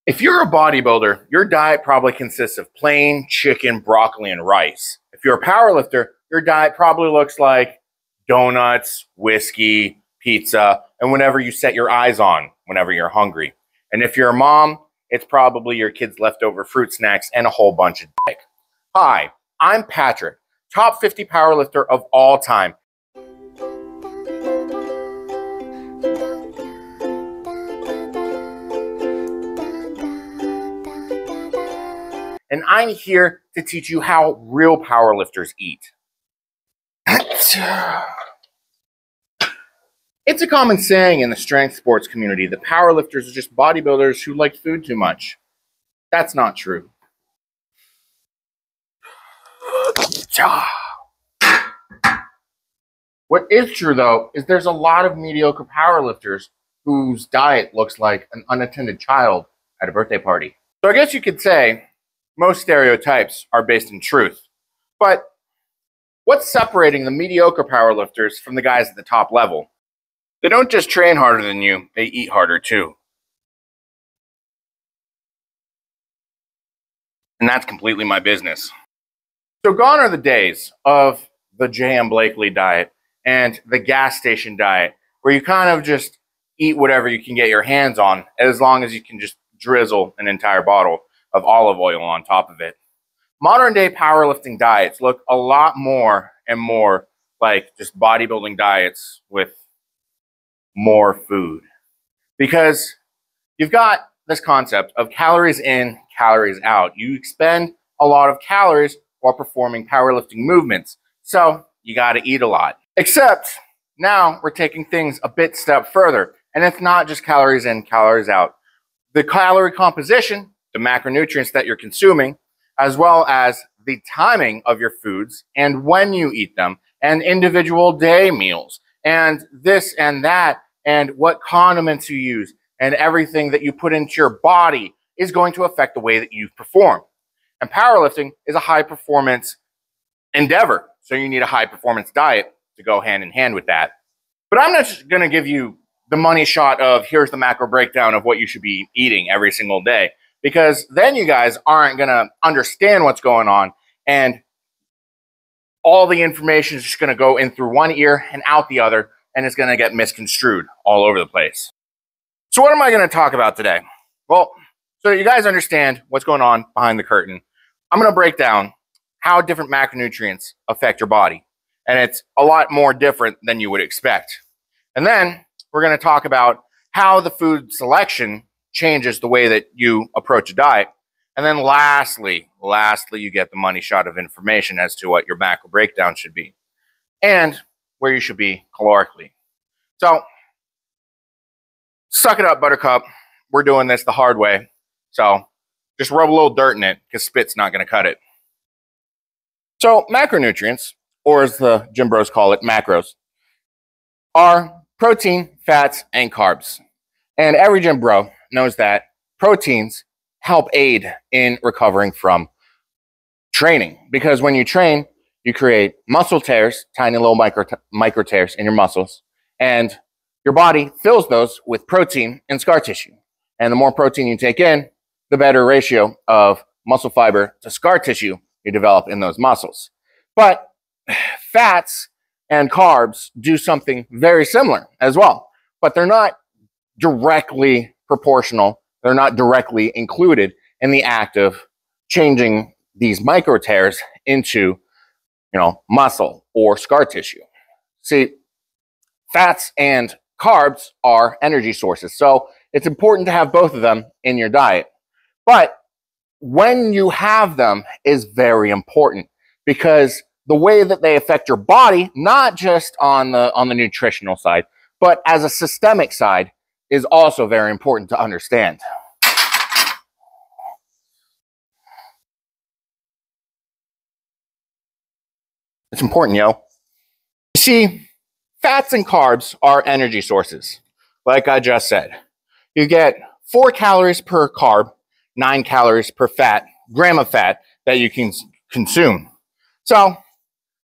If you're a bodybuilder, your diet probably consists of plain chicken, broccoli, and rice. If you're a powerlifter, your diet probably looks like donuts, whiskey, pizza, and whatever you set your eyes on whenever you're hungry. And if you're a mom, it's probably your kids' leftover fruit snacks and a whole bunch of dick. Hi, I'm Patrick, top 50 powerlifter of all time. And I'm here to teach you how real powerlifters eat. It's a common saying in the strength sports community that powerlifters are just bodybuilders who like food too much. That's not true. What is true, though, is there's a lot of mediocre powerlifters whose diet looks like an unattended child at a birthday party. So I guess you could say most stereotypes are based in truth. But what's separating the mediocre powerlifters from the guys at the top level? They don't just train harder than you, they eat harder too. And that's completely my business. So gone are the days of the J.M. Blakely diet and the gas station diet, where you kind of just eat whatever you can get your hands on, as long as you can just drizzle an entire bottle of olive oil on top of it. Modern day powerlifting diets look a lot more and more like just bodybuilding diets with more food. Because you've got this concept of calories in, calories out. You expend a lot of calories while performing powerlifting movements. So you got to eat a lot. Except now we're taking things a bit step further. And it's not just calories in, calories out. The calorie composition, the macronutrients that you're consuming, as well as the timing of your foods and when you eat them, and individual day meals, and this and that, and what condiments you use, and everything that you put into your body is going to affect the way that you perform. And powerlifting is a high performance endeavor, so you need a high performance diet to go hand in hand with that. But I'm not just going to give you the money shot of here's the macro breakdown of what you should be eating every single day, because then you guys aren't going to understand what's going on, and all the information is just going to go in through one ear and out the other, and it's going to get misconstrued all over the place. So what am I going to talk about today? Well, so that you guys understand what's going on behind the curtain, I'm going to break down how different macronutrients affect your body. And it's a lot more different than you would expect. And then we're going to talk about how the food selection changes the way that you approach a diet. And then lastly, you get the money shot of information as to what your macro breakdown should be and where you should be calorically. So suck it up, buttercup. We're doing this the hard way. So just rub a little dirt in it, because spit's not going to cut it. So macronutrients, or as the gym bros call it, macros, are protein, fats, and carbs. And every gym bro knows that proteins help aid in recovering from training, because when you train, you create muscle tears, tiny little micro tears in your muscles, and your body fills those with protein and scar tissue. And the more protein you take in, the better ratio of muscle fiber to scar tissue you develop in those muscles. But fats and carbs do something very similar as well, but they're not directly proportional. They're not directly included in the act of changing these micro tears into, muscle or scar tissue. See, fats and carbs are energy sources, so it's important to have both of them in your diet. But when you have them is very important, because the way that they affect your body, not just on the nutritional side, but as a systemic side, is also very important to understand. It's important, yo. You see, fats and carbs are energy sources, like I just said. You get 4 calories per carb, 9 calories per gram of fat that you can consume. So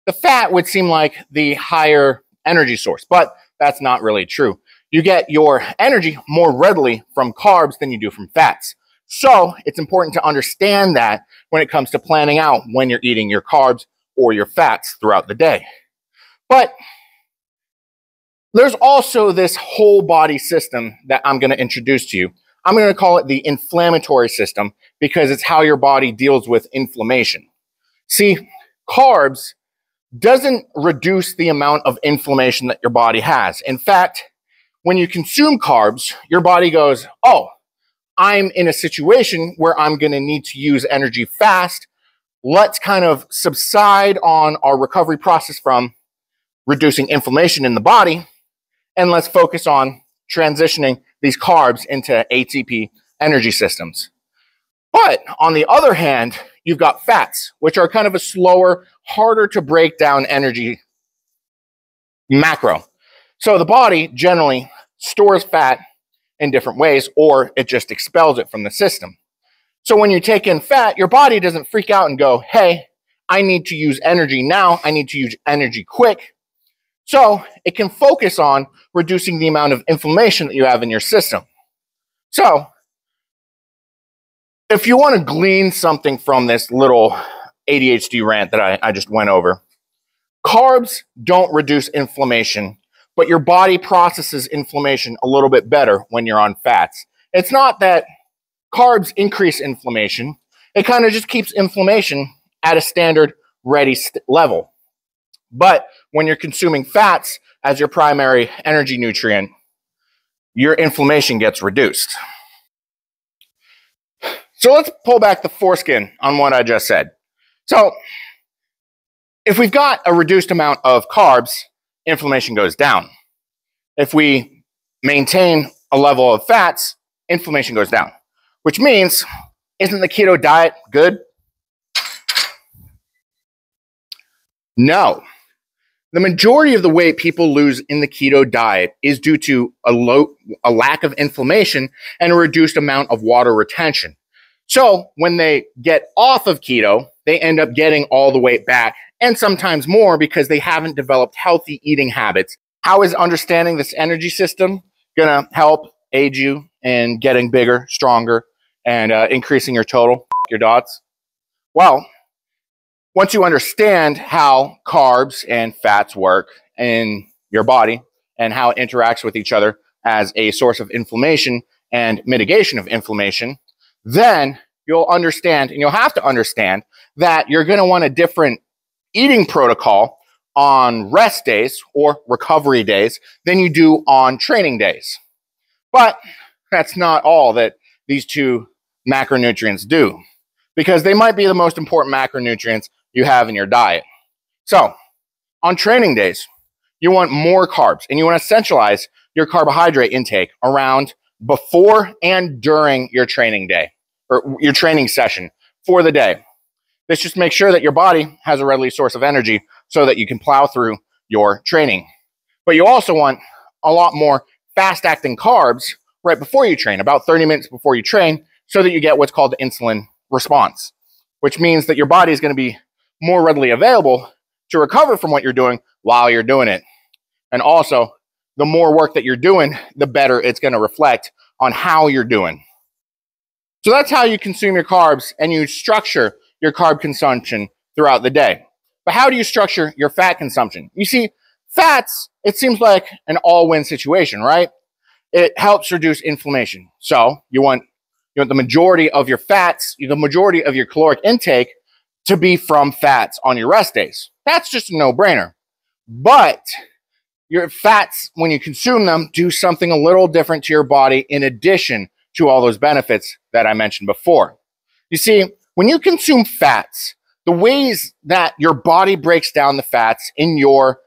the fat would seem like the higher energy source, but that's not really true. You get your energy more readily from carbs than you do from fats, So it's important to understand that when it comes to planning out when you're eating your carbs or your fats throughout the day. But there's also this whole body system that I'm going to introduce to you. I'm going to call it the inflammatory system because it's how your body deals with inflammation. See, carbs doesn't reduce the amount of inflammation that your body has. In fact, when you consume carbs, your body goes, oh, I'm in a situation where I'm going to need to use energy fast. Let's kind of subside on our recovery process from reducing inflammation in the body, and let's focus on transitioning these carbs into ATP energy systems. But on the other hand, you've got fats, which are kind of a slower, harder to break down energy macro. So the body generally stores fat in different ways, or it just expels it from the system. So when you take in fat, your body doesn't freak out and go, hey, I need to use energy now. I need to use energy quick. So it can focus on reducing the amount of inflammation that you have in your system. So if you want to glean something from this little ADHD rant that I just went over, carbs don't reduce inflammation, but your body processes inflammation a little bit better when you're on fats. It's not that carbs increase inflammation. It kind of just keeps inflammation at a standard ready level. But when you're consuming fats as your primary energy nutrient, your inflammation gets reduced. So let's pull back the foreskin on what I just said. So if we've got a reduced amount of carbs, inflammation goes down. If we maintain a level of fats, inflammation goes down, which means, isn't the keto diet good? No. The majority of the weight people lose in the keto diet is due to a lack of inflammation and a reduced amount of water retention. So when they get off of keto, they end up getting all the weight back and sometimes more because they haven't developed healthy eating habits. How is understanding this energy system going to help aid you in getting bigger, stronger, and increasing your total, your dots? Well, once you understand how carbs and fats work in your body and how it interacts with each other as a source of inflammation and mitigation of inflammation, then you'll understand, and you'll have to understand, that you're going to want a different eating protocol on rest days or recovery days than you do on training days. But that's not all that these two macronutrients do, because they might be the most important macronutrients you have in your diet. So on training days, you want more carbs, and you want to centralize your carbohydrate intake around before and during your training day or your training session for the day. This just makes sure that your body has a readily source of energy so that you can plow through your training. But you also want a lot more fast-acting carbs right before you train, about 30 minutes before you train, so that you get what's called the insulin response, which means that your body is going to be more readily available to recover from what you're doing while you're doing it. And also, the more work that you're doing, the better it's going to reflect on how you're doing. So that's how you consume your carbs and you structure your carb consumption throughout the day. But how do you structure your fat consumption? You see, fats, it seems like an all-win situation, right? It helps reduce inflammation. So you want the majority of your fats, the majority of your caloric intake to be from fats on your rest days. That's just a no-brainer. But your fats, when you consume them, do something a little different to your body in addition to all those benefits that I mentioned before. You see, when you consume fats, the ways that your body breaks down the fats in your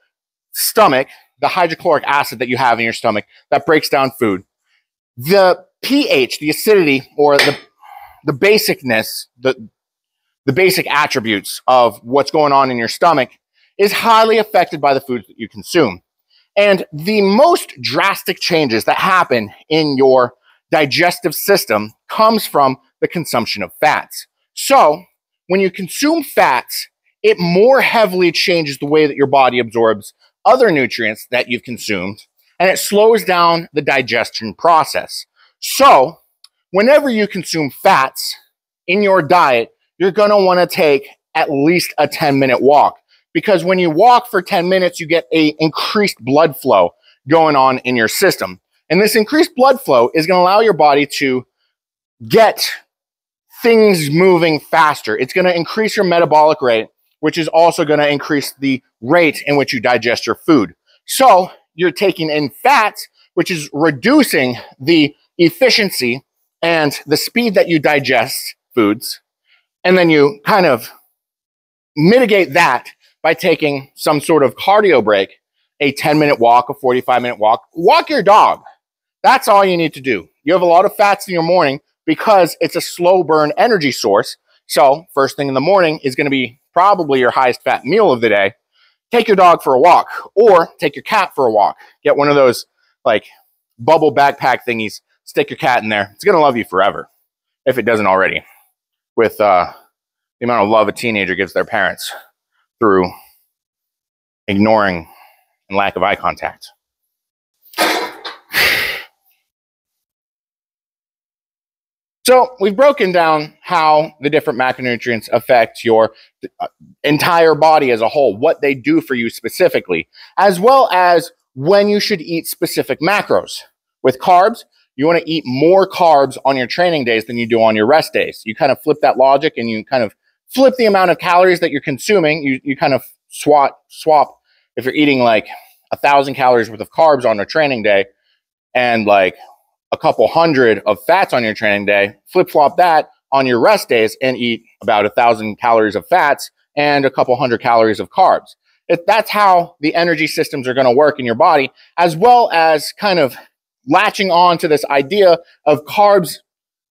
stomach, the hydrochloric acid that you have in your stomach that breaks down food, the pH, the acidity, or the basicness, the basic attributes of what's going on in your stomach is highly affected by the foods that you consume. And the most drastic changes that happen in your digestive system comes from the consumption of fats. So when you consume fats, it more heavily changes the way that your body absorbs other nutrients that you've consumed, and it slows down the digestion process. So whenever you consume fats in your diet, you're going to want to take at least a 10-minute walk, because when you walk for 10 minutes, you get an increased blood flow going on in your system. And this increased blood flow is going to allow your body to get things moving faster. It's going to increase your metabolic rate, which is also going to increase the rate in which you digest your food. So you're taking in fats, which is reducing the efficiency and the speed that you digest foods. And then you kind of mitigate that by taking some sort of cardio break, a 10-minute walk, a 45-minute walk. Walk your dog. That's all you need to do. You have a lot of fats in your morning because it's a slow burn energy source. So first thing in the morning is going to be probably your highest fat meal of the day. Take your dog for a walk, or take your cat for a walk. Get one of those like bubble backpack thingies, stick your cat in there. It's going to love you forever, if it doesn't already, with the amount of love a teenager gives their parents through ignoring and lack of eye contact. So we've broken down how the different macronutrients affect your entire body as a whole, what they do for you specifically, as well as when you should eat specific macros. With carbs, you want to eat more carbs on your training days than you do on your rest days. You kind of flip that logic and you kind of flip the amount of calories that you're consuming. You kind of swap. If you're eating like 1,000 calories worth of carbs on a training day and like a couple hundred of fats on your training day, flip-flop that on your rest days and eat about 1,000 calories of fats and a couple hundred calories of carbs. That's how the energy systems are going to work in your body, as well as kind of latching on to this idea of carbs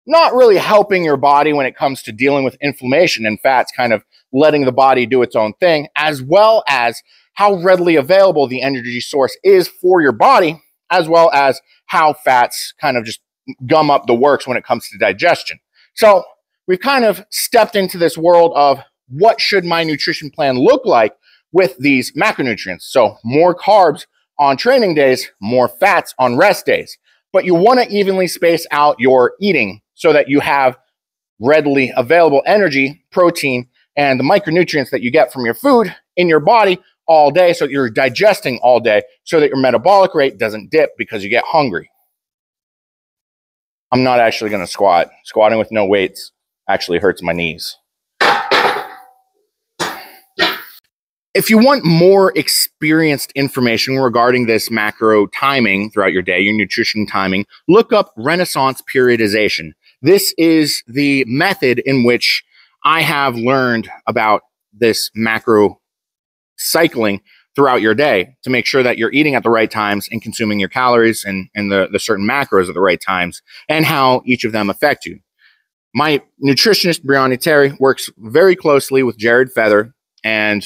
not really helping your body when it comes to dealing with inflammation, and fats kind of letting the body do its own thing, as well as how readily available the energy source is for your body, as well as how fats kind of just gum up the works when it comes to digestion. So we've kind of stepped into this world of what should my nutrition plan look like with these macronutrients. So more carbs on training days, more fats on rest days. But you want to evenly space out your eating so that you have readily available energy, protein, and the micronutrients that you get from your food in your body all day, so that you're digesting all day, so that your metabolic rate doesn't dip because you get hungry. I'm not actually going to squat. Squatting with no weights actually hurts my knees. If you want more experienced information regarding this macro timing throughout your day, your nutrition timing, look up Renaissance periodization. This is the method in which I have learned about this macro cycling throughout your day to make sure that you're eating at the right times and consuming your calories and the certain macros at the right times, and how each of them affect you. My nutritionist, Brianna Terry, works very closely with Jared Feather, and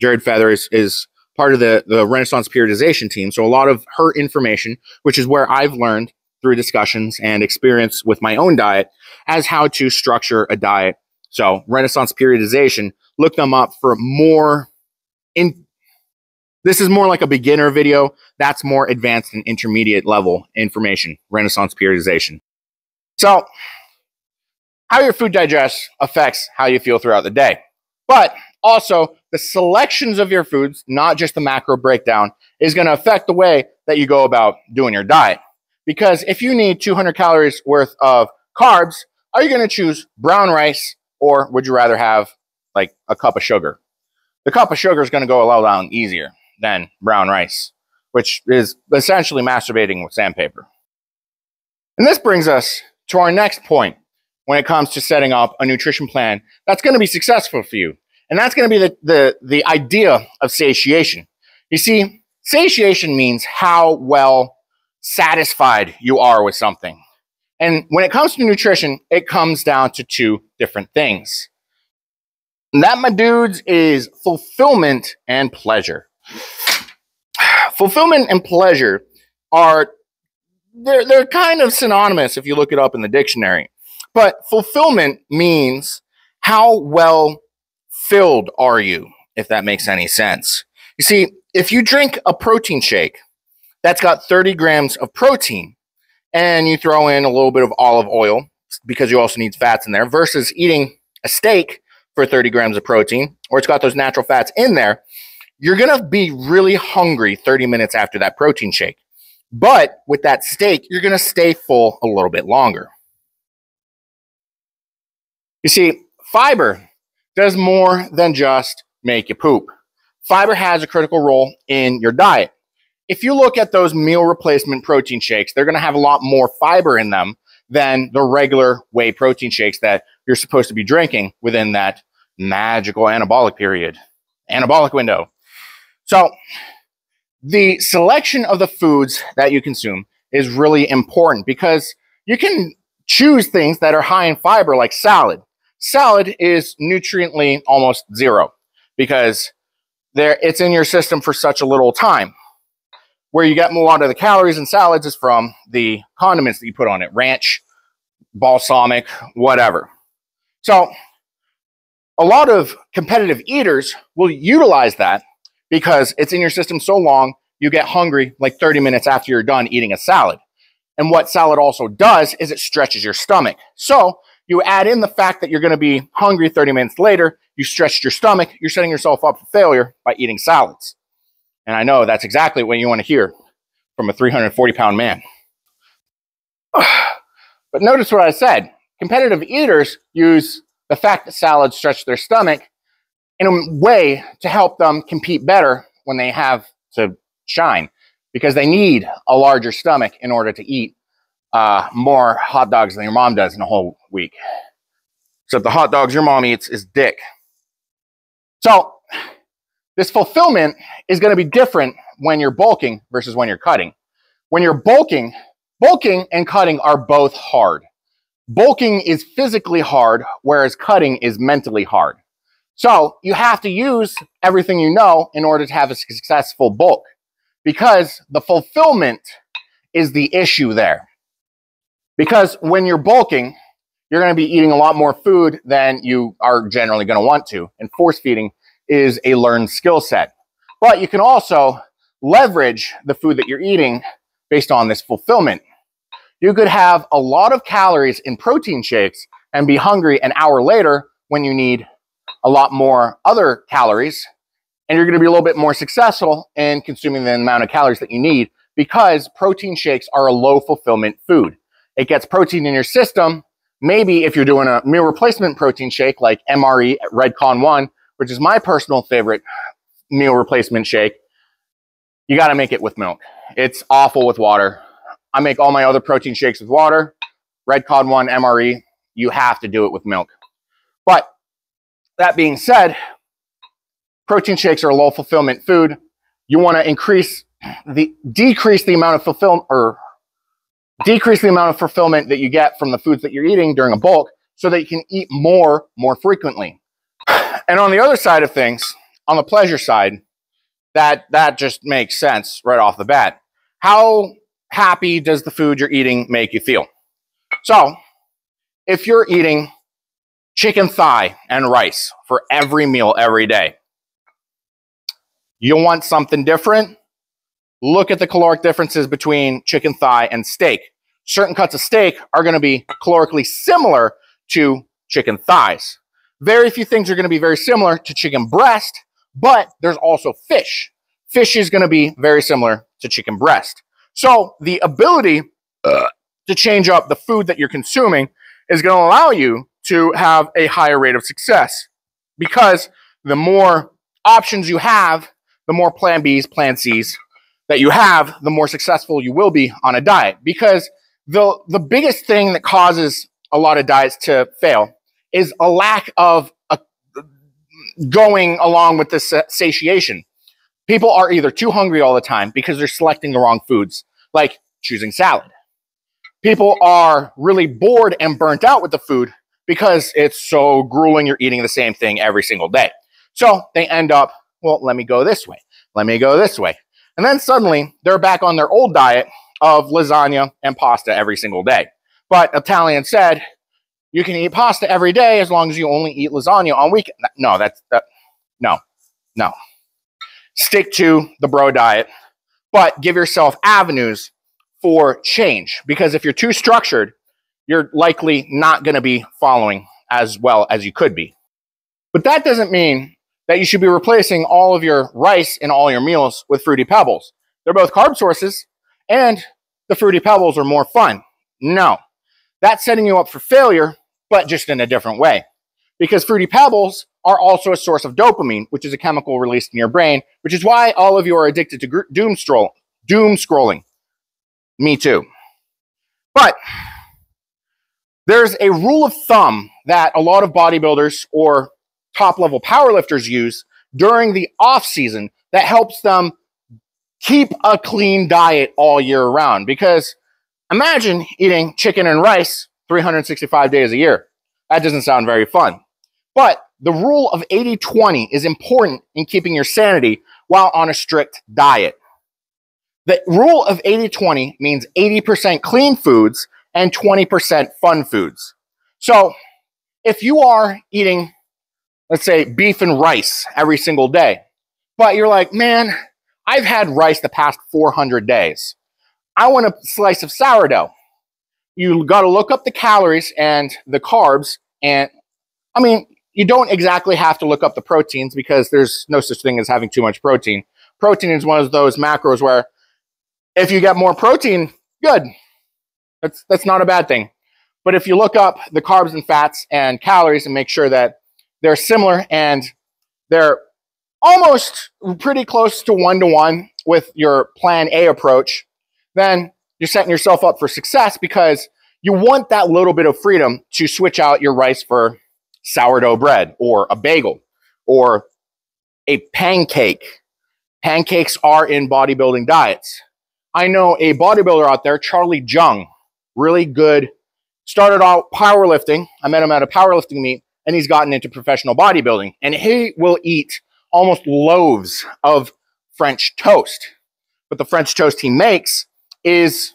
Jared Feather is part of the Renaissance periodization team. So a lot of her information, which is where I've learned through discussions and experience with my own diet, as how to structure a diet. So Renaissance periodization, look them up for more. This is more like a beginner video. That's more advanced and intermediate level information, Renaissance periodization. So how your food digests affects how you feel throughout the day. But also, the selections of your foods, not just the macro breakdown, is going to affect the way that you go about doing your diet. Because if you need 200 calories worth of carbs, are you going to choose brown rice, or would you rather have like a cup of sugar? The cup of sugar is going to go a little down easier than brown rice, which is essentially masturbating with sandpaper. And this brings us to our next point when it comes to setting up a nutrition plan that's going to be successful for you. And that's going to be the idea of satiation. You see, satiation means how well satisfied you are with something. And when it comes to nutrition, it comes down to two different things. And that, my dudes, is fulfillment and pleasure. Fulfillment and pleasure they're kind of synonymous if you look it up in the dictionary. But fulfillment means how well filled are you, if that makes any sense. You see, if you drink a protein shake that's got 30 grams of protein and you throw in a little bit of olive oil because you also need fats in there, versus eating a steak for 30 grams of protein, or it's got those natural fats in there, you're going to be really hungry 30 minutes after that protein shake. But with that steak, you're going to stay full a little bit longer. You see, fiber does more than just make you poop. Fiber has a critical role in your diet. If you look at those meal replacement protein shakes, they're going to have a lot more fiber in them than the regular whey protein shakes that you're supposed to be drinking within that magical anabolic period, anabolic window. So the selection of the foods that you consume is really important, because you can choose things that are high in fiber, like salad. Salad is nutriently almost zero because it's in your system for such a little time. Where you get a lot of the calories in salads is from the condiments that you put on it, ranch, balsamic, whatever. So a lot of competitive eaters will utilize that because it's in your system so long, you get hungry like 30 minutes after you're done eating a salad. And what salad also does is it stretches your stomach. So you add in the fact that you're going to be hungry 30 minutes later, you stretched your stomach, you're setting yourself up for failure by eating salads. And I know that's exactly what you want to hear from a 340-pound man. But notice what I said. Competitive eaters use the fact that salads stretch their stomach in a way to help them compete better when they have to shine, because they need a larger stomach in order to eat more hot dogs than your mom does in a whole week. Except the hot dogs your mom eats is dick. So this fulfillment is going to be different when you're bulking versus when you're cutting. When you're bulking and cutting are both hard. Bulking is physically hard, whereas cutting is mentally hard. So you have to use everything you know in order to have a successful bulk, because the fulfillment is the issue there. Because when you're bulking, you're going to be eating a lot more food than you are generally going to want to, and force feeding is a learned skill set. But you can also leverage the food that you're eating based on this fulfillment. You could have a lot of calories in protein shakes and be hungry an hour later when you need a lot more other calories, and you're going to be a little bit more successful in consuming the amount of calories that you need, because protein shakes are a low fulfillment food. It gets protein in your system. Maybe if you're doing a meal replacement protein shake like MRE, Redcon 1, which is my personal favorite meal replacement shake, you got to make it with milk. It's awful with water. I make all my other protein shakes with water. Redcon 1, MRE, you have to do it with milk. But that being said, protein shakes are a low fulfillment food. You want to decrease the amount of fulfillment that you get from the foods that you're eating during a bulk, so that you can eat more frequently. And on the other side of things, on the pleasure side, that just makes sense right off the bat. How happy does the food you're eating make you feel? So if you're eating chicken thigh and rice for every meal every day, you want something different? Look at the caloric differences between chicken thigh and steak. Certain cuts of steak are going to be calorically similar to chicken thighs. Very few things are going to be very similar to chicken breast, but there's also fish. Fish is going to be very similar to chicken breast. So the ability to change up the food that you're consuming is going to allow you to have a higher rate of success, because the more options you have, the more plan Bs, plan Cs that you have, the more successful you will be on a diet. Because the biggest thing that causes a lot of diets to fail is a lack of going along with this satiation. People are either too hungry all the time because they're selecting the wrong foods, like choosing salad. People are really bored and burnt out with the food because it's so grueling, you're eating the same thing every single day. So they end up, well, let me go this way. Let me go this way. And then suddenly they're back on their old diet of lasagna and pasta every single day. But Italian said, you can eat pasta every day as long as you only eat lasagna on weekend. No, no. Stick to the bro diet, but give yourself avenues for change. Because if you're too structured, you're likely not going to be following as well as you could be. But that doesn't mean that you should be replacing all of your rice in all your meals with Fruity Pebbles. They're both carb sources, and the Fruity Pebbles are more fun. No, that's setting you up for failure, but just in a different way. Because Fruity Pebbles are also a source of dopamine, which is a chemical released in your brain, which is why all of you are addicted to doom scrolling. Me too. But there's a rule of thumb that a lot of bodybuilders or top-level powerlifters use during the off-season that helps them keep a clean diet all year round. Because imagine eating chicken and rice 365 days a year. That doesn't sound very fun. But the rule of 80-20 is important in keeping your sanity while on a strict diet. The rule of 80-20 means 80% clean foods and 20% fun foods. So if you are eating, let's say, beef and rice every single day, but you're like, man, I've had rice the past 400 days. I want a slice of sourdough. You got to look up the calories and the carbs. And I mean, you don't exactly have to look up the proteins because there's no such thing as having too much protein. Protein is one of those macros where if you get more protein, good. That's not a bad thing. But if you look up the carbs and fats and calories and make sure that they're similar and they're almost pretty close to 1-to-1 with your plan A approach, then you're setting yourself up for success because you want that little bit of freedom to switch out your rice for sourdough bread or a bagel or a pancake. Pancakes are in bodybuilding diets. I know a bodybuilder out there, Charlie Jung, really good, started out powerlifting. I met him at a powerlifting meet, and he's gotten into professional bodybuilding. And he will eat almost loaves of French toast. But the French toast he makes is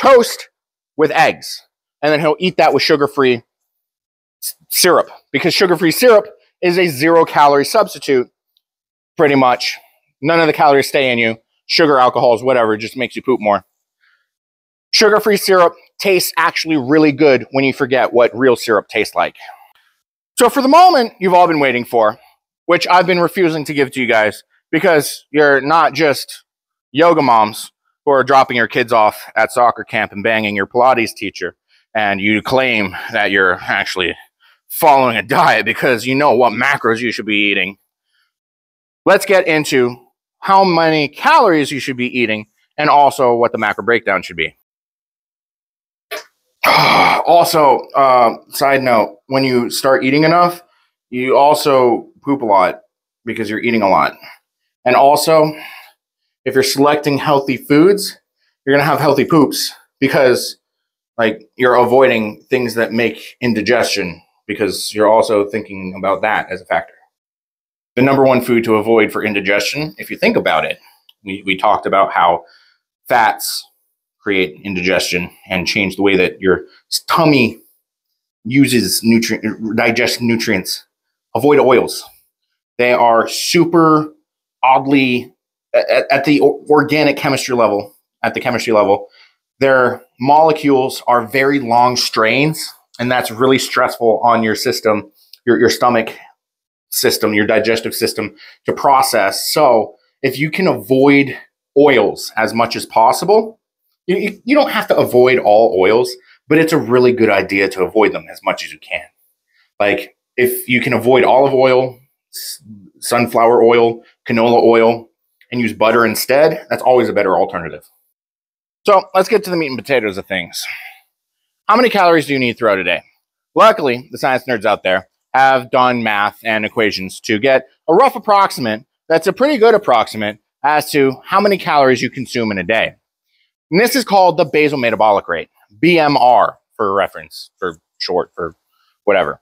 toast with eggs. And then he'll eat that with sugar-free syrup, because sugar-free syrup is a 0-calorie substitute, pretty much. None of the calories stay in you. Sugar, alcohols, whatever, just makes you poop more. Sugar-free syrup tastes actually really good when you forget what real syrup tastes like. So for the moment you've all been waiting for, which I've been refusing to give to you guys because you're not just yoga moms who are dropping your kids off at soccer camp and banging your Pilates teacher, and you claim that you're actually following a diet because you know what macros you should be eating. Let's get into how many calories you should be eating and also what the macro breakdown should be. Also, side note, when you start eating enough, you also poop a lot because you're eating a lot. And also, if you're selecting healthy foods, you're going to have healthy poops because you're avoiding things that make indigestion because you're also thinking about that as a factor. The number one food to avoid for indigestion, if you think about it, we talked about how fats create indigestion and change the way that your tummy uses digests nutrients. Avoid oils. They are super oddly, at the organic chemistry level, their molecules are very long strains, and that's really stressful on your system, your stomach system, your digestive system to process. So if you can avoid oils as much as possible, you don't have to avoid all oils, but it's a really good idea to avoid them as much as you can. Like if you can avoid olive oil, sunflower oil, canola oil, and use butter instead, that's always a better alternative. So let's get to the meat and potatoes of things. How many calories do you need throughout a day? Luckily, the science nerds out there have done math and equations to get a rough approximate that's a pretty good approximate as to how many calories you consume in a day. And this is called the basal metabolic rate, BMR for reference, for short, for whatever.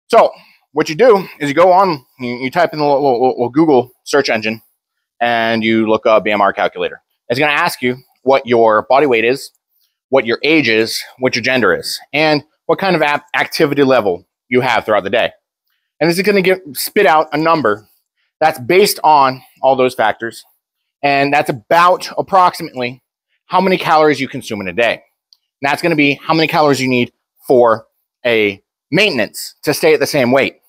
So what you do is you go on, you type in the little Google search engine, and you look up BMR calculator. It's going to ask you what your body weight is, what your age is, what your gender is, and what kind of activity level you have throughout the day. And this is going to spit out a number that's based on all those factors, and that's about approximately how many calories you consume in a day. And that's going to be how many calories you need for a maintenance to stay at the same weight.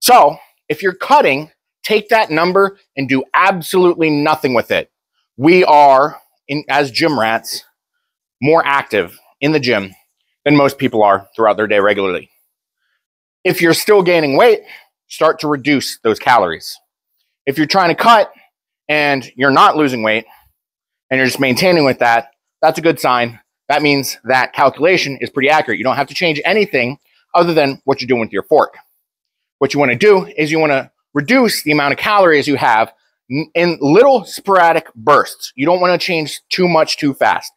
So if you're cutting, take that number and do absolutely nothing with it. We are, as gym rats, more active in the gym than most people are throughout their day regularly. If you're still gaining weight, start to reduce those calories. If you're trying to cut and you're not losing weight and you're just maintaining with that, that's a good sign. That means that calculation is pretty accurate. You don't have to change anything other than what you're doing with your fork. What you want to do is you want to reduce the amount of calories you have in little sporadic bursts. You don't want to change too much too fast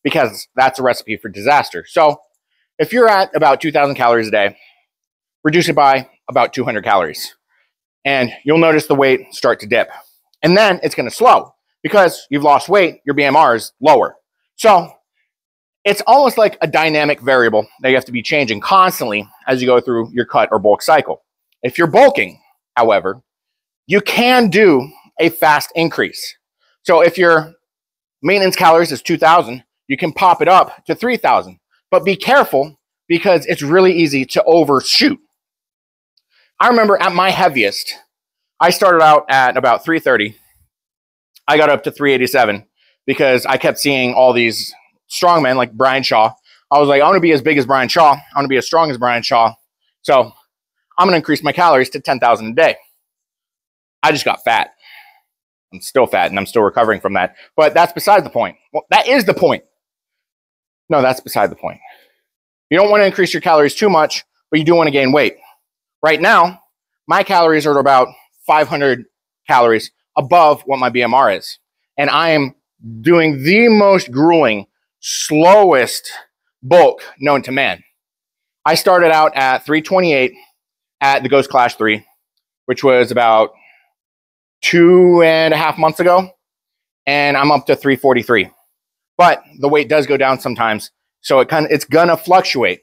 because that's a recipe for disaster. So if you're at about 2,000 calories a day, reduce it by about 200 calories. And you'll notice the weight start to dip. And then it's going to slow because you've lost weight, your BMR is lower. So it's almost like a dynamic variable that you have to be changing constantly as you go through your cut or bulk cycle. If you're bulking, however, you can do a fast increase. So if your maintenance calories is 2,000, you can pop it up to 3,000. But be careful because it's really easy to overshoot. I remember at my heaviest, I started out at about 330. I got up to 387 because I kept seeing all these strongmen like Brian Shaw. I was like, I want to be as big as Brian Shaw. I want to be as strong as Brian Shaw. So I'm going to increase my calories to 10,000 a day. I just got fat. I'm still fat and I'm still recovering from that. But that's beside the point. Well, that is the point. No, that's beside the point. You don't want to increase your calories too much, but you do want to gain weight. Right now, my calories are about 500 calories above what my BMR is. And I am doing the most grueling, slowest bulk known to man. I started out at 328 at the Ghost Clash 3, which was about 2.5 months ago. And I'm up to 343. But the weight does go down sometimes. So it's gonna fluctuate.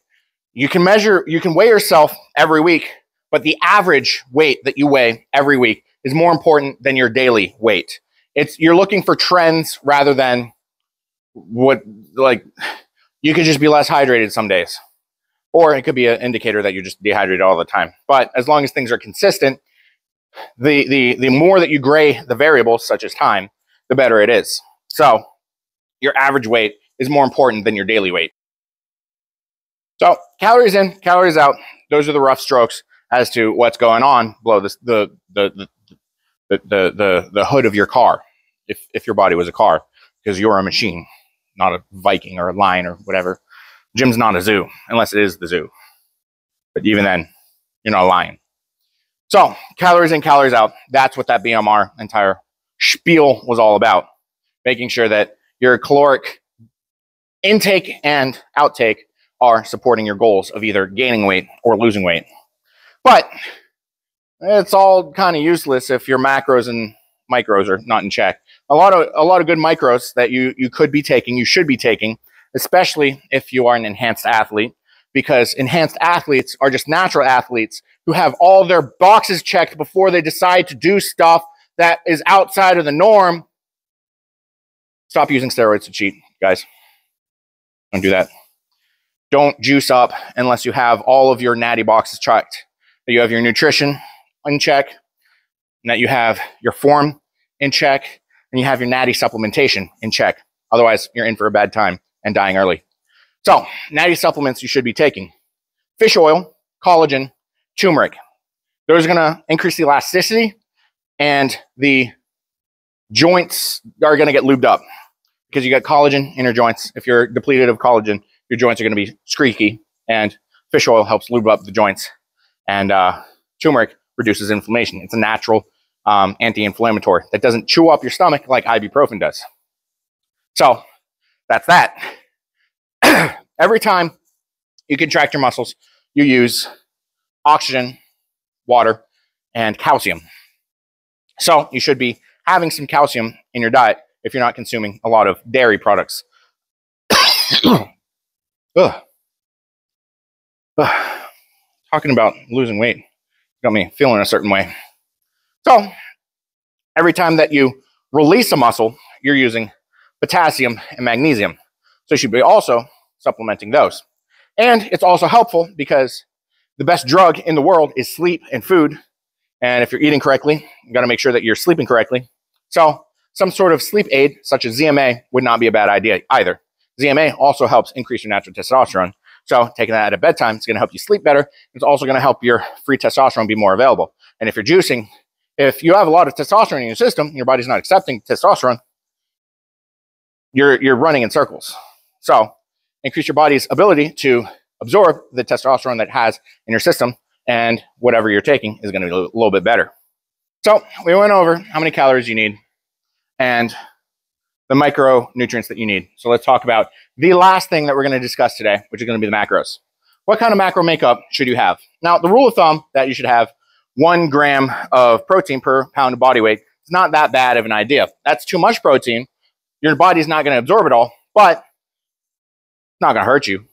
You can weigh yourself every week, but the average weight that you weigh every week is more important than your daily weight. You're looking for trends rather than you could just be less hydrated some days. Or it could be an indicator that you're just dehydrated all the time. But as long as things are consistent, the more that you gray the variables, such as time, the better it is. So your average weight is more important than your daily weight. So calories in, calories out. Those are the rough strokes as to what's going on below the hood of your car, if your body was a car, because you're a machine, not a Viking or a lion or whatever. Gym's not a zoo, unless it is the zoo. But even then, you're not a lion. So calories in, calories out. That's what that BMR entire spiel was all about. Making sure that your caloric intake and outtake are supporting your goals of either gaining weight or losing weight. But it's all kind of useless if your macros and micros are not in check. A lot of good micros that you could be taking, you should be taking, especially if you are an enhanced athlete, because enhanced athletes are just natural athletes who have all their boxes checked before they decide to do stuff that is outside of the norm. Stop using steroids to cheat, guys. Don't do that. Don't juice up unless you have all of your natty boxes checked. That you have your nutrition in check, and that you have your form in check, and you have your natty supplementation in check. Otherwise, you're in for a bad time and dying early. So, natty supplements you should be taking: fish oil, collagen, turmeric. Those are going to increase the elasticity, and the joints are going to get lubed up because you got collagen in your joints. If you're depleted of collagen, your joints are going to be squeaky, and fish oil helps lube up the joints. And turmeric reduces inflammation. It's a natural anti-inflammatory that doesn't chew up your stomach like ibuprofen does. So that's that. Every time you contract your muscles, you use oxygen, water, and calcium. So you should be having some calcium in your diet if you're not consuming a lot of dairy products. Talking about losing weight got me feeling a certain way. So every time that you release a muscle, you're using potassium and magnesium. So you should be also supplementing those. And it's also helpful because the best drug in the world is sleep and food. And if you're eating correctly, you got to make sure that you're sleeping correctly. So some sort of sleep aid, such as ZMA, would not be a bad idea either. ZMA also helps increase your natural testosterone. So taking that at bedtime is going to help you sleep better. It's also going to help your free testosterone be more available. And if you're juicing, if you have a lot of testosterone in your system, and your body's not accepting testosterone, you're running in circles. So increase your body's ability to absorb the testosterone that it has in your system, and whatever you're taking is going to be a little bit better. So we went over how many calories you need and the micronutrients that you need. So let's talk about the last thing that we're going to discuss today, which is going to be the macros. What kind of macro makeup should you have? Now, the rule of thumb that you should have 1 gram of protein per pound of body weight is not that bad of an idea. That's too much protein. Your body's not going to absorb it all, but it's not going to hurt you.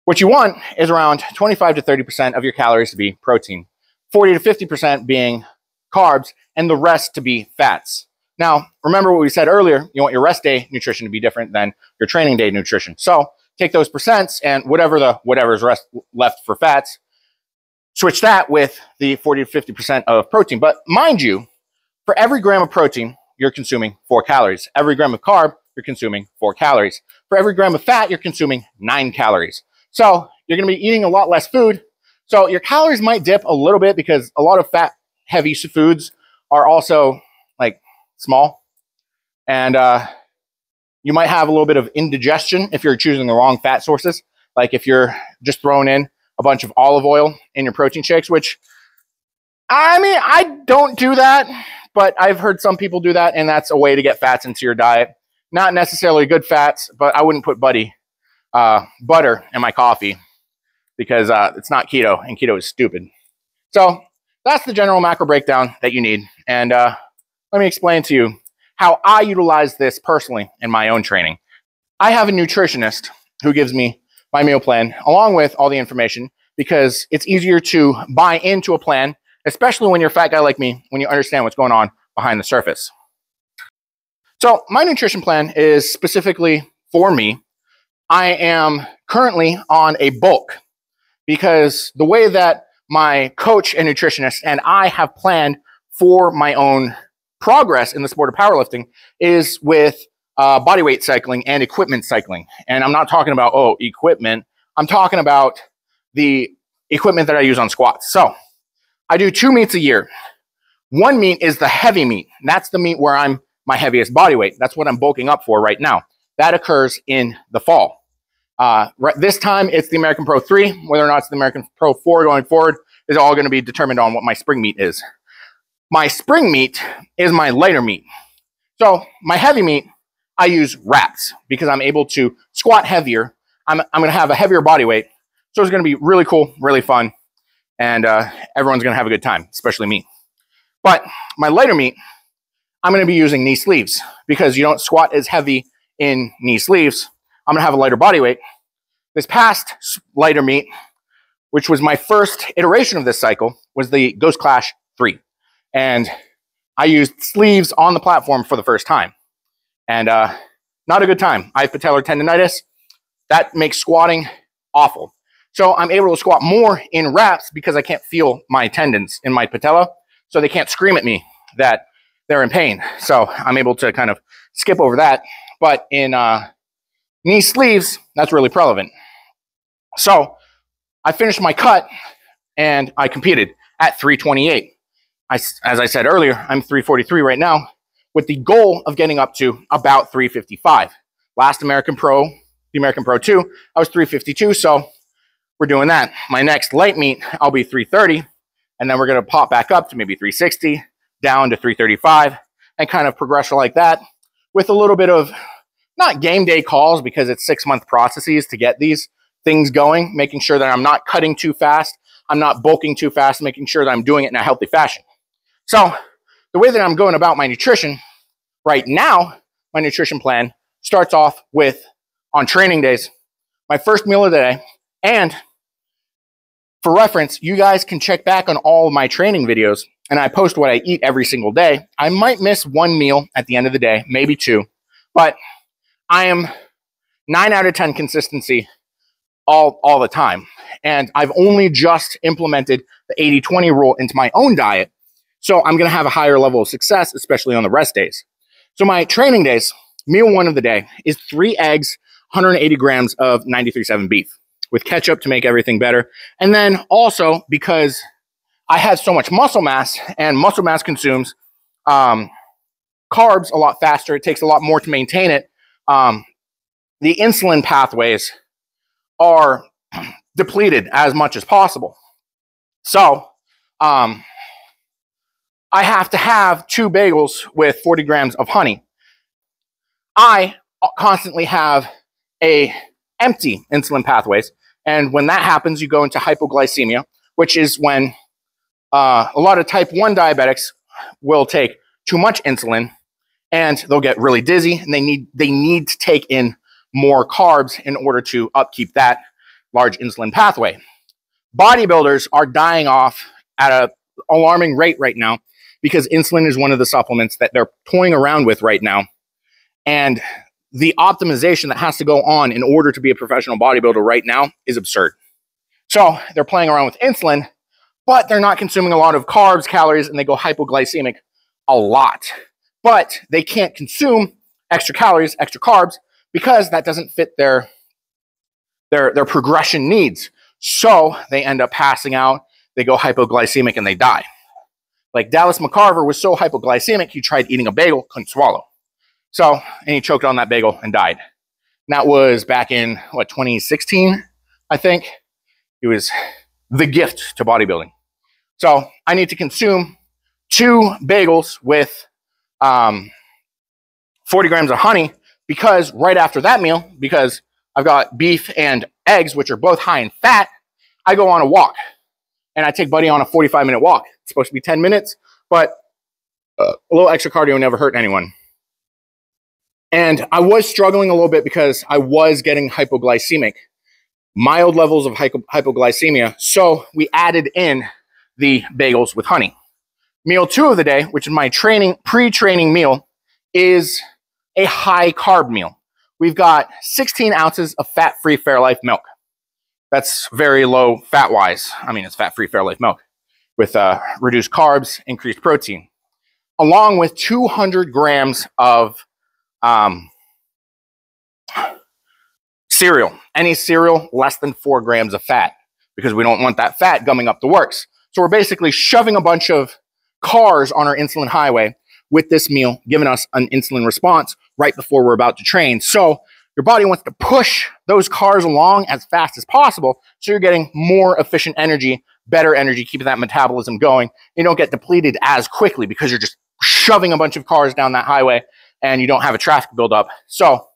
What you want is around 25 to 30% of your calories to be protein, 40 to 50% being carbs, and the rest to be fats. Now, remember what we said earlier, you want your rest day nutrition to be different than your training day nutrition. So take those percents and whatever's left for fats, switch that with the 40 to 50% of protein. But mind you, for every gram of protein, you're consuming 4 calories. Every gram of carb, you're consuming 4 calories. For every gram of fat, you're consuming 9 calories. So you're going to be eating a lot less food. So your calories might dip a little bit because a lot of fat-heavy foods are also like small. And you might have a little bit of indigestion if you're choosing the wrong fat sources. Like if you're just throwing in a bunch of olive oil in your protein shakes, which, I mean, I don't do that, but I've heard some people do that, and that's a way to get fats into your diet. Not necessarily good fats, but I wouldn't put butter in my coffee because it's not keto, and keto is stupid. So that's the general macro breakdown that you need. And let me explain to you how I utilize this personally in my own training. I have a nutritionist who gives me my meal plan along with all the information because it's easier to buy into a plan, especially when you're a fat guy like me, when you understand what's going on behind the surface. So my nutrition plan is specifically for me. I am currently on a bulk because the way that my coach and nutritionist and I have planned for my own progress in the sport of powerlifting is with body weight cycling and equipment cycling. And I'm not talking about, equipment. I'm talking about the equipment that I use on squats. So I do 2 meets a year. One meet is the heavy meet. That's the meet where I'm my heaviest body weight. That's what I'm bulking up for right now. That occurs in the fall. This time it's the American Pro 3. Whether or not it's the American Pro 4 going forward is all going to be determined on what my spring meet is. My spring meet is my lighter meet. So my heavy meet, I use wraps because I'm able to squat heavier. I'm going to have a heavier body weight. So it's going to be really cool, really fun. And everyone's going to have a good time, especially me. But my lighter meet, I'm going to be using knee sleeves because you don't squat as heavy in knee sleeves. I'm going to have a lighter body weight. This past lighter meet, which was my first iteration of this cycle, was the Ghost Clash 3. And I used sleeves on the platform for the first time. And not a good time. I have patellar tendonitis. That makes squatting awful. So I'm able to squat more in wraps because I can't feel my tendons in my patella. So they can't scream at me that they're in pain. So I'm able to kind of skip over that. But in knee sleeves, that's really relevant. So I finished my cut and I competed at 328. As I said earlier, I'm 343 right now with the goal of getting up to about 355. Last American Pro, the American Pro 2, I was 352. So we're doing that. My next light meet, I'll be 330. And then we're going to pop back up to maybe 360, down to 335, and kind of progress like that with a little bit of, not game day calls because it's 6-month processes to get these things going, making sure that I'm not cutting too fast, I'm not bulking too fast, making sure that I'm doing it in a healthy fashion. So the way that I'm going about my nutrition right now, my nutrition plan starts off with, on training days, my first meal of the day. And for reference, you guys can check back on all of my training videos, and I post what I eat every single day. I might miss 1 meal at the end of the day, maybe 2, but I am 9 out of 10 consistency all the time. And I've only just implemented the 80-20 rule into my own diet. So I'm going to have a higher level of success, especially on the rest days. So my training days, meal one of the day is 3 eggs, 180 grams of 93.7 beef with ketchup to make everything better. And then also because I have so much muscle mass, and muscle mass consumes carbs a lot faster. It takes a lot more to maintain it. The insulin pathways are depleted as much as possible. So I have to have 2 bagels with 40 grams of honey. I constantly have a empty insulin pathways. And when that happens, you go into hypoglycemia, which is when a lot of type 1 diabetics will take too much insulin and they'll get really dizzy, and they need to take in more carbs in order to upkeep that large insulin pathway. Bodybuilders are dying off at an alarming rate right now because insulin is one of the supplements that they're toying around with right now. And the optimization that has to go on in order to be a professional bodybuilder right now is absurd. So they're playing around with insulin, but they're not consuming a lot of carbs, calories, and they go hypoglycemic a lot. But they can't consume extra calories, extra carbs, because that doesn't fit their progression needs. So they end up passing out, they go hypoglycemic, and they die. Like Dallas McCarver was so hypoglycemic, he tried eating a bagel, couldn't swallow. So, and he choked on that bagel and died. And that was back in, what, 2016, I think? It was the gift to bodybuilding. So I need to consume 2 bagels with 40 grams of honey, because right after that meal, because I've got beef and eggs, which are both high in fat, I go on a walk. And I take Buddy on a 45-minute walk. It's supposed to be 10 minutes, but a little extra cardio never hurt anyone. And I was struggling a little bit because I was getting hypoglycemic, mild levels of hypoglycemia. So we added in the bagels with honey. Meal 2 of the day, which is my pre-training meal, is a high carb meal. We've got 16 ounces of fat-free Fairlife milk. That's very low fat-wise. I mean, it's fat-free Fairlife milk with reduced carbs, increased protein, along with 200 grams of cereal. Any cereal less than 4 grams of fat, because we don't want that fat gumming up the works. So we're basically shoving a bunch of cars on our insulin highway with this meal, giving us an insulin response right before we're about to train. So your body wants to push those cars along as fast as possible, so you're getting more efficient energy, better energy, keeping that metabolism going. You don't get depleted as quickly because you're just shoving a bunch of cars down that highway and you don't have a traffic buildup. So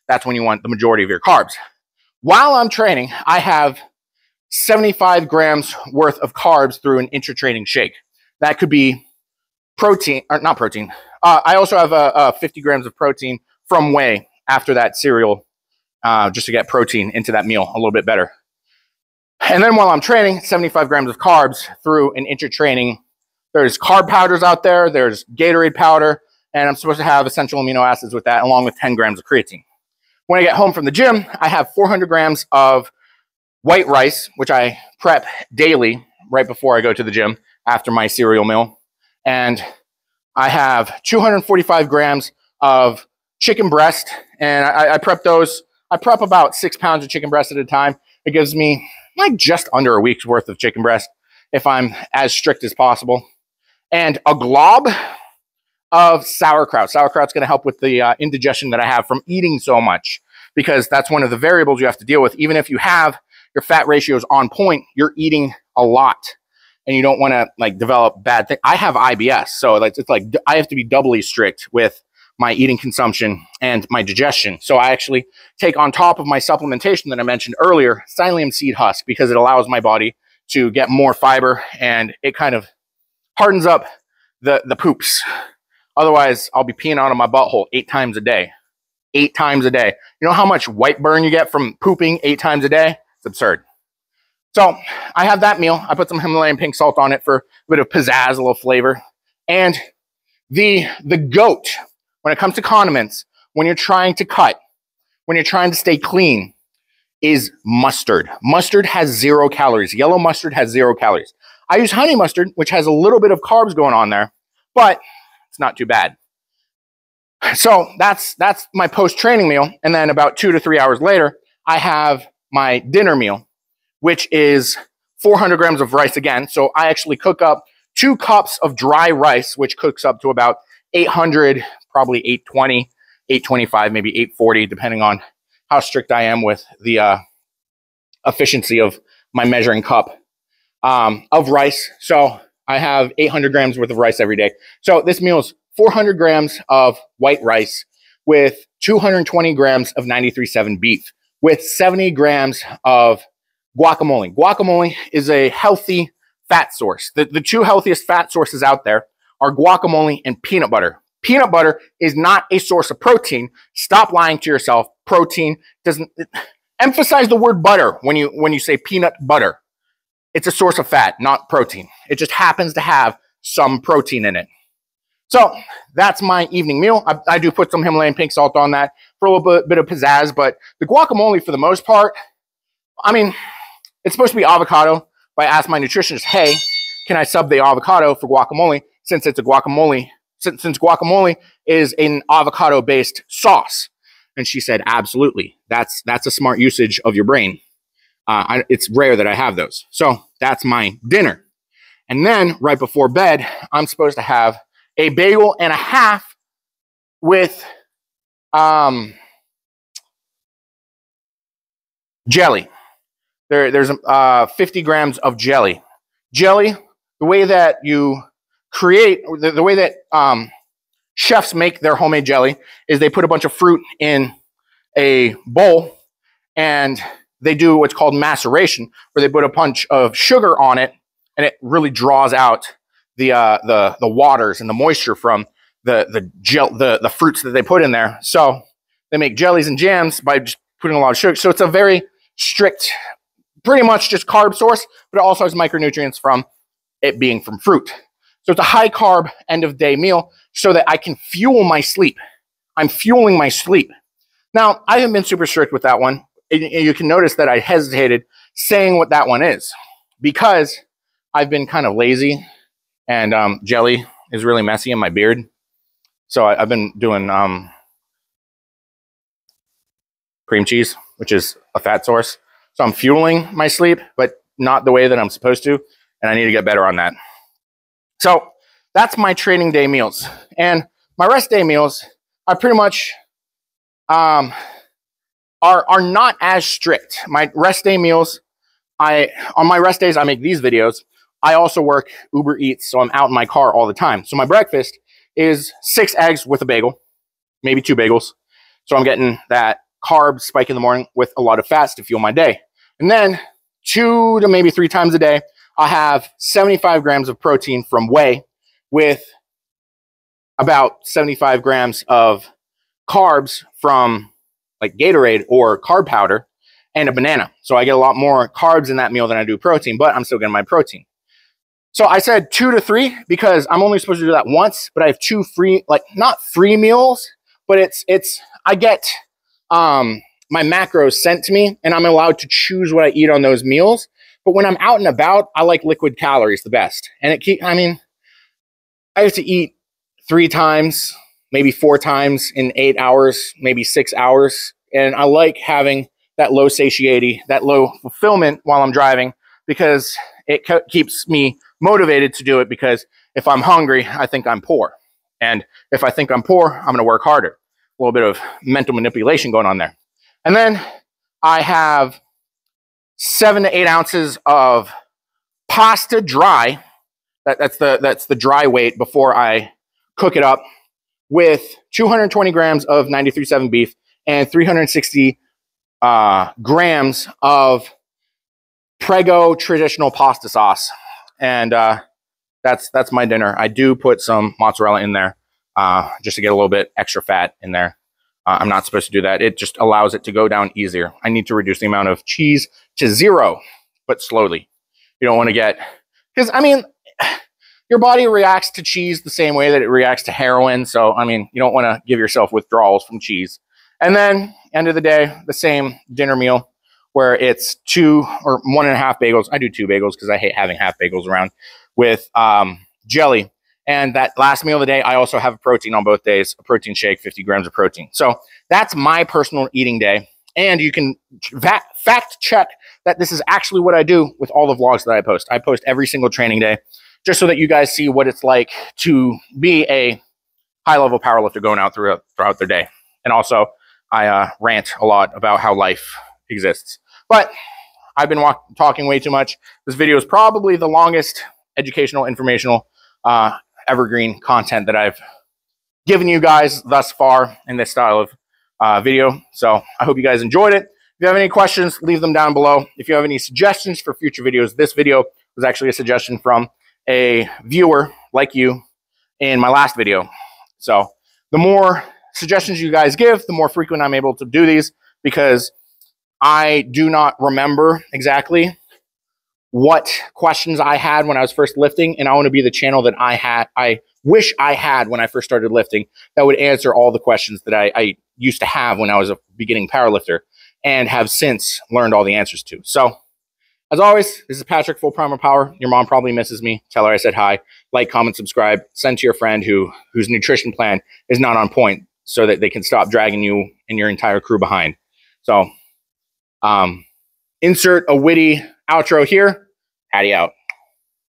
that's when you want the majority of your carbs. While I'm training, I have 75 grams worth of carbs through an intra-training shake. That could be protein, or not protein. I also have 50 grams of protein from whey after that cereal, just to get protein into that meal a little bit better. And then while I'm training, 75 grams of carbs through an intra-training. There's carb powders out there. There's Gatorade powder. And I'm supposed to have essential amino acids with that, along with 10 grams of creatine. When I get home from the gym, I have 400 grams of white rice, which I prep daily right before I go to the gym after my cereal meal. And I have 245 grams of chicken breast. And I prep those. I prep about 6 pounds of chicken breast at a time. It gives me like just under a week's worth of chicken breast if I'm as strict as possible. And a glob of sauerkraut. Sauerkraut's going to help with the indigestion that I have from eating so much, because that's one of the variables you have to deal with. Even if you have your fat ratios on point, you're eating a lot and you don't want to like develop bad things. I have IBS, so it's like I have to be doubly strict with my eating consumption and my digestion. So I actually take, on top of my supplementation that I mentioned earlier, psyllium seed husk, because it allows my body to get more fiber and it kind of hardens up the poops. Otherwise, I'll be peeing out of my butthole 8 times a day. 8 times a day. You know how much white burn you get from pooping 8 times a day? It's absurd. So I have that meal. I put some Himalayan pink salt on it for a bit of pizzazz, a little flavor. And the goat, when it comes to condiments, when you're trying to cut, when you're trying to stay clean, is mustard. Mustard has 0 calories. Yellow mustard has 0 calories. I use honey mustard, which has a little bit of carbs going on there, but it's not too bad. So that's my post-training meal. And then about 2 to 3 hours later, I have my dinner meal, which is 400 grams of rice again. So I actually cook up 2 cups of dry rice, which cooks up to about 800, probably 820, 825, maybe 840, depending on how strict I am with the efficiency of my measuring cup of rice. So I have 800 grams worth of rice every day. So this meal is 400 grams of white rice with 220 grams of 93.7 beef with 70 grams of guacamole. Guacamole is a healthy fat source. The 2 healthiest fat sources out there are guacamole and peanut butter. Peanut butter is not a source of protein. Stop lying to yourself. Protein doesn't emphasize the word butter when you say peanut butter. It's a source of fat, not protein. It just happens to have some protein in it. So that's my evening meal. I do put some Himalayan pink salt on that for a little bit of pizzazz, but the guacamole, for the most part, I mean, it's supposed to be avocado. But I asked my nutritionist, hey, can I sub the avocado for guacamole since it's a guacamole, since guacamole is an avocado-based sauce? And she said, absolutely. That's a smart usage of your brain. It's rare that I have those. So that's my dinner. And then right before bed, I'm supposed to have a bagel and a half with jelly. There's 50 grams of jelly. Jelly, the way that you create, the way that chefs make their homemade jelly is they put a bunch of fruit in a bowl and they do what's called maceration, where they put a bunch of sugar on it and it really draws out the waters and the moisture from the fruits that they put in there. So they make jellies and jams by just putting a lot of sugar. So it's a very strict, pretty much just carb source, but it also has micronutrients from it being from fruit. So it's a high carb end of day meal so that I can fuel my sleep. I'm fueling my sleep. Now, I haven't been super strict with that one. You can notice that I hesitated saying what that one is because I've been kind of lazy and jelly is really messy in my beard. So I've been doing cream cheese, which is a fat source. So I'm fueling my sleep, but not the way that I'm supposed to. And I need to get better on that. So that's my training day meals. And my rest day meals are pretty much are not as strict. My rest day meals, on my rest days, I make these videos. I also work Uber Eats, so I'm out in my car all the time. So my breakfast is 6 eggs with a bagel, maybe 2 bagels. So I'm getting that carb spike in the morning with a lot of fats to fuel my day. And then 2 to maybe 3 times a day, I have 75 grams of protein from whey with about 75 grams of carbs from like Gatorade or carb powder and a banana. So I get a lot more carbs in that meal than I do protein, but I'm still getting my protein. So I said 2 to 3 because I'm only supposed to do that once, but I have 2 free, like not free meals, but I get my macros sent to me and I'm allowed to choose what I eat on those meals. But when I'm out and about, I like liquid calories the best. And I have to eat 3 times, maybe 4 times in 8 hours, maybe 6 hours. And I like having that low satiety, that low fulfillment while I'm driving because it keeps me motivated to do it, because if I'm hungry, I think I'm poor. And if I think I'm poor, I'm going to work harder. A little bit of mental manipulation going on there. And then I have 7 to 8 ounces of pasta dry. That's the dry weight before I cook it up, with 220 grams of 93.7 beef and 360 grams of Prego traditional pasta sauce. And that's my dinner. I do put some mozzarella in there just to get a little bit extra fat in there. I'm not supposed to do that. It just allows it to go down easier. I need to reduce the amount of cheese to 0, but slowly. You don't want to get, because I mean, your body reacts to cheese the same way that it reacts to heroin. So, I mean, you don't want to give yourself withdrawals from cheese. And then, end of the day, the same dinner meal where it's 2 or 1.5 bagels. I do 2 bagels because I hate having half bagels around with jelly. And that last meal of the day, I also have a protein on both days, a protein shake, 50 grams of protein. So that's my personal eating day. And you can fact check that this is actually what I do with all the vlogs that I post. I post every single training day just so that you guys see what it's like to be a high-level powerlifter going out throughout their day. And also, I rant a lot about how life exists. But I've been talking way too much. This video is probably the longest educational, informational, evergreen content that I've given you guys thus far in this style of video. So I hope you guys enjoyed it. If you have any questions, leave them down below. If you have any suggestions for future videos, this video was actually a suggestion from a viewer like you in my last video. So the more suggestions you guys give, the more frequent I'm able to do these, because I do not remember exactly what questions I had when I was first lifting, and I want to be the channel that I wish I had when I first started lifting, that would answer all the questions that I used to have when I was a beginning powerlifter and have since learned all the answers to. So as always, this is Patrick, Full Primal Power. Your mom probably misses me. Tell her I said hi. Like, comment, subscribe. Send to your friend whose nutrition plan is not on point, so that they can stop dragging you and your entire crew behind. So insert a witty outro here. Patty out.